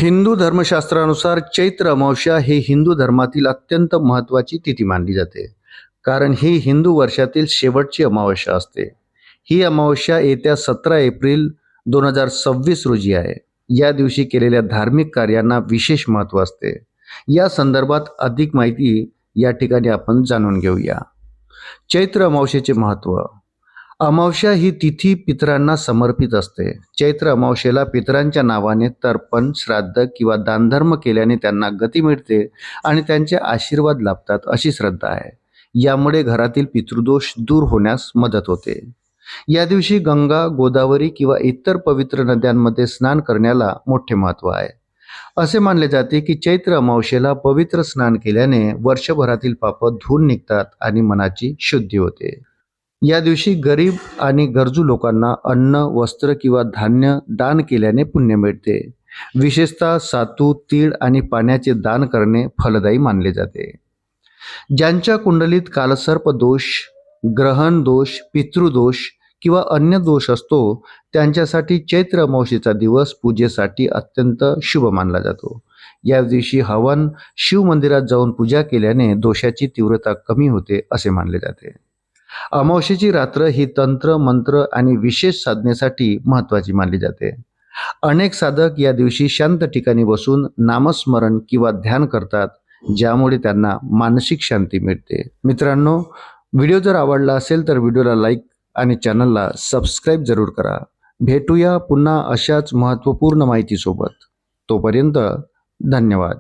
हिंदू धर्मशास्त्रानुसार चैत्र अमावस्या ही हिंदू धर्मातील अत्यंत महत्त्वाची तिथी मानली जाते, कारण ही हिंदू वर्षातील शेवटची अमावस्या असते. ही अमावस्या येत्या 17 एप्रिल 2026 रोजी आहे. या दिवशी केलेल्या धार्मिक कार्यांना विशेष महत्त्व असते. या संदर्भात अधिक माहिती या ठिकाणी आपण जाणून घेऊया. चैत्र अमावस्येचे महत्त्व. अमावस्या ही तिथी पितरांना समर्पित असते. चैत्र अमावस्येला पितरांच्या नावाने तर्पण, श्राद्ध किंवा दानधर्म केल्याने त्यांना गती मिळते आणि त्यांचे आशीर्वाद लाभतात अशी श्रद्धा आहे. यामुळे घरातील पितृदोष दूर होण्यास मदत होते. या दिवशी गंगा, गोदावरी किंवा इतर पवित्र नद्यांमध्ये स्नान करण्याला मोठे महत्त्व आहे. असे मानले जाते की चैत्र अमावस्येला पवित्र स्नान केल्याने वर्षभरातील पाप धुवून निघतात आणि मनाची शुद्धी होते. या दिवशी गरीब आणि गरजू लोकांना अन्न, वस्त्र किंवा धान्य दान केल्याने पुण्य मिळते. विशेषतः सातू, तीळ आणि पाण्याचे दान करणे फलदायी मानले जाते. ज्यांच्या कुंडलीत कालसर्प दोष, ग्रहण दोष, पितृदोष किंवा अन्य दोष असतो त्यांच्यासाठी चैत्र अमावस्येचा दिवस पूजेसाठी अत्यंत शुभ मानला जातो. या दिवशी हवन, शिव मंदिरात जाऊन पूजा केल्याने दोषाची तीव्रता कमी होते असे मानले जाते. अमावस्येची रात्र ही तंत्र, मंत्र आणि विशेष साधनेसाठी महत्त्वाची मानली जाते. अनेक साधक या दिवशी शांत ठिकाणी बसून नामस्मरण किंवा ध्यान करतात, ज्यामुळे त्यांना मानसिक शांती मिळते. मित्रांनो, व्हिडिओ जर आवडला असेल तर व्हिडिओला लाईक आणि चॅनलला सबस्क्राईब जरूर करा. भेटूया पुन्हा अशाच महत्त्वपूर्ण माहितीसोबत. तोपर्यंत धन्यवाद.